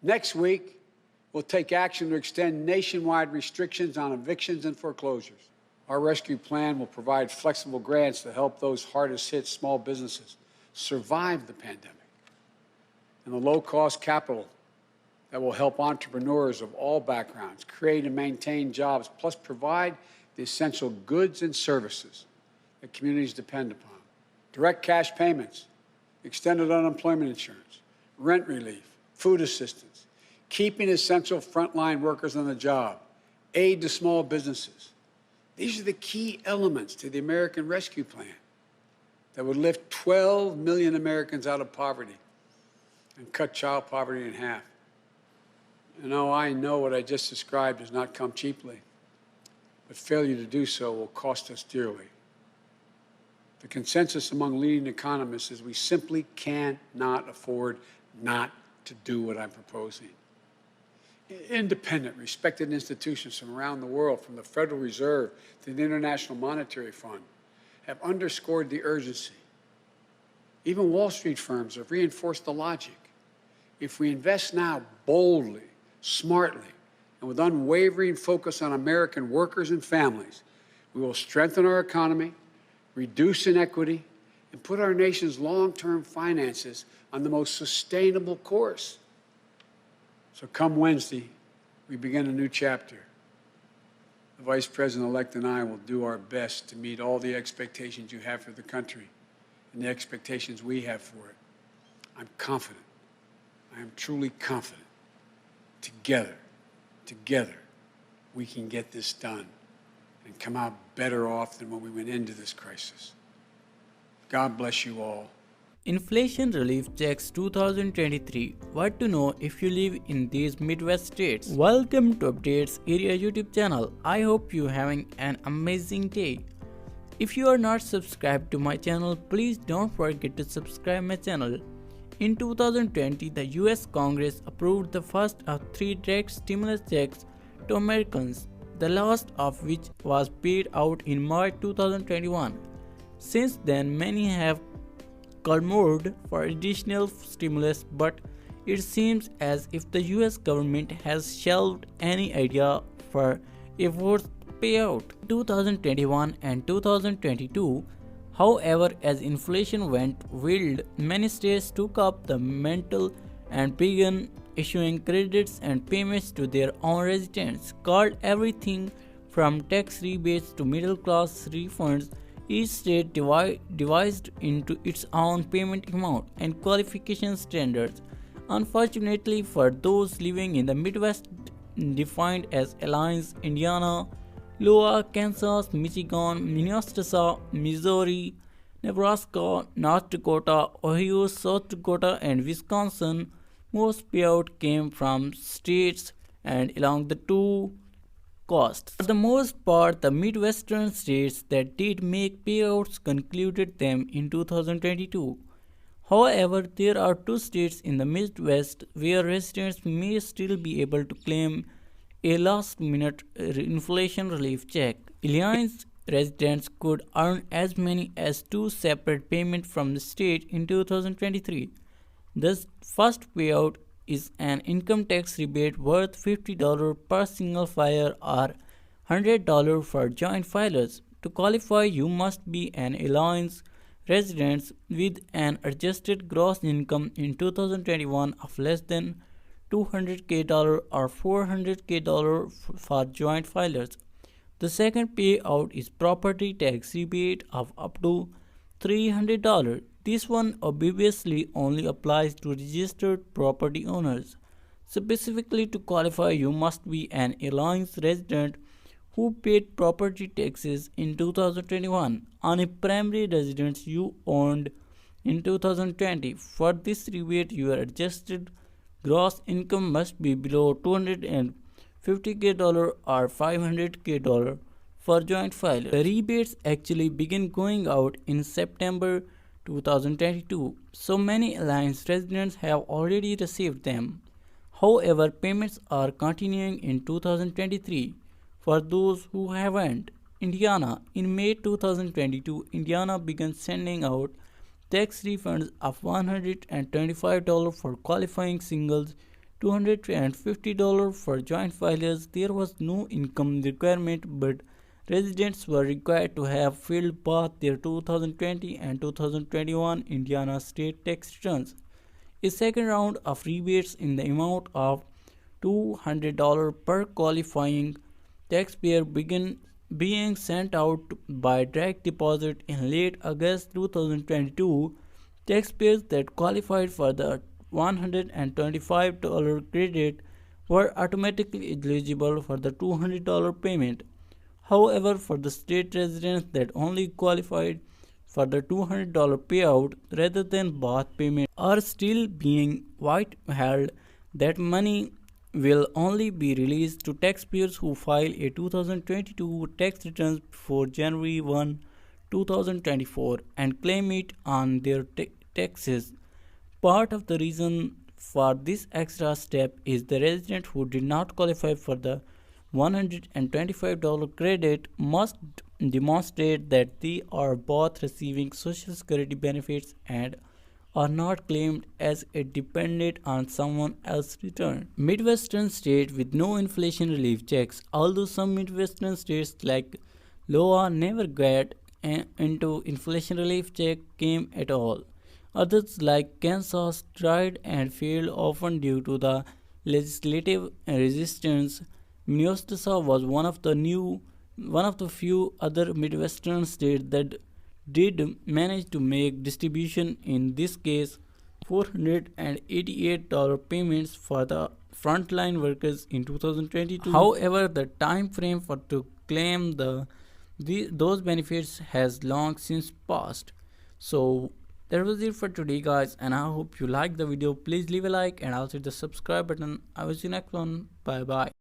Next week, we'll take action to extend nationwide restrictions on evictions and foreclosures. Our rescue plan will provide flexible grants to help those hardest hit small businesses survive the pandemic, and the low-cost capital that will help entrepreneurs of all backgrounds create and maintain jobs, plus provide the essential goods and services that communities depend upon. Direct cash payments, extended unemployment insurance, rent relief, food assistance, keeping essential frontline workers on the job, aid to small businesses. These are the key elements to the American Rescue Plan that would lift 12 million Americans out of poverty and cut child poverty in half. I know what I just described does not come cheaply, but failure to do so will cost us dearly. The consensus among leading economists is we simply cannot afford not to do what I'm proposing. Independent, respected institutions from around the world, from the Federal Reserve to the International Monetary Fund, have underscored the urgency. Even Wall Street firms have reinforced the logic. If we invest now boldly, smartly, and with unwavering focus on American workers and families, we will strengthen our economy, reduce inequity, and put our nation's long-term finances on the most sustainable course. So come Wednesday, we begin a new chapter. The Vice President-elect and I will do our best to meet all the expectations you have for the country and the expectations we have for it. I'm confident. I am truly confident. Together, we can get this done and come out better off than when we went into this crisis. God bless you all. Inflation Relief Checks 2023. What to know if you live in these Midwest states. Welcome to Updates Area YouTube channel. I hope you're having an amazing day. If you are not subscribed to my channel, please don't forget to subscribe my channel. In 2020, the US Congress approved the first of 3 direct stimulus checks to Americans, the last of which was paid out in March 2021. Since then, many have clamored for additional stimulus, but it seems as if the US government has shelved any idea for a fourth payout. 2021 and 2022, however, as inflation went wild, many states took up the mantle and began issuing credits and payments to their own residents. Called everything from tax rebates to middle-class refunds, each state devised into its own payment amount and qualification standards. Unfortunately for those living in the Midwest, defined as Alliance, Indiana, Iowa, Kansas, Michigan, Minnesota, Missouri, Nebraska, North Dakota, Ohio, South Dakota, and Wisconsin, most payout came from states and along the two coasts. For the most part, the Midwestern states that did make payouts concluded them in 2022. However, there are 2 states in the Midwest where residents may still be able to claim a last-minute inflation relief check. Illinois residents could earn as many as 2 separate payments from the state in 2023. The first payout is an income tax rebate worth $50 per single filer or $100 for joint filers. To qualify, you must be an Illinois resident with an adjusted gross income in 2021 of less than $200,000 or $400,000 for joint filers. The second payout is property tax rebate of up to $300. This one obviously only applies to registered property owners. Specifically, to qualify, you must be an Illinois resident who paid property taxes in 2021 on a primary residence you owned in 2020. For this rebate, your adjusted gross income must be below $250,000 or $500,000 for joint filers. The rebates actually begin going out in September 2022, so many Alliance residents have already received them. However, payments are continuing in 2023 for those who haven't. Indiana. In May 2022, Indiana began sending out tax refunds of $125 for qualifying singles $250 for joint filers. There was no income requirement, but residents were required to have filed both their 2020 and 2021 Indiana state tax returns. A second round of rebates in the amount of $200 per qualifying taxpayer began being sent out by direct deposit in late August 2022. Taxpayers that qualified for the $125 credit were automatically eligible for the $200 payment. However, for the state residents that only qualified for the $200 payout rather than both payments are still being withheld, that money will only be released to taxpayers who file a 2022 tax returns before January 1, 2024 and claim it on their taxes. Part of the reason for this extra step is the resident who did not qualify for the $125 credit must demonstrate that they are both receiving Social Security benefits and are not claimed as a dependent on someone else's return. Midwestern states with no inflation relief checks. Although some Midwestern states like Iowa never got into inflation relief check came at all. Others like Kansas tried and failed often due to the legislative resistance. Minnesota was one of the few other Midwestern states that did manage to make distribution, in this case $488 payments for the frontline workers in 2022. However, the time frame for to claim those benefits has long since passed. So that was it for today, guys, and I hope you liked the video. Please leave a like and also hit the subscribe button. I will see you next one. Bye bye.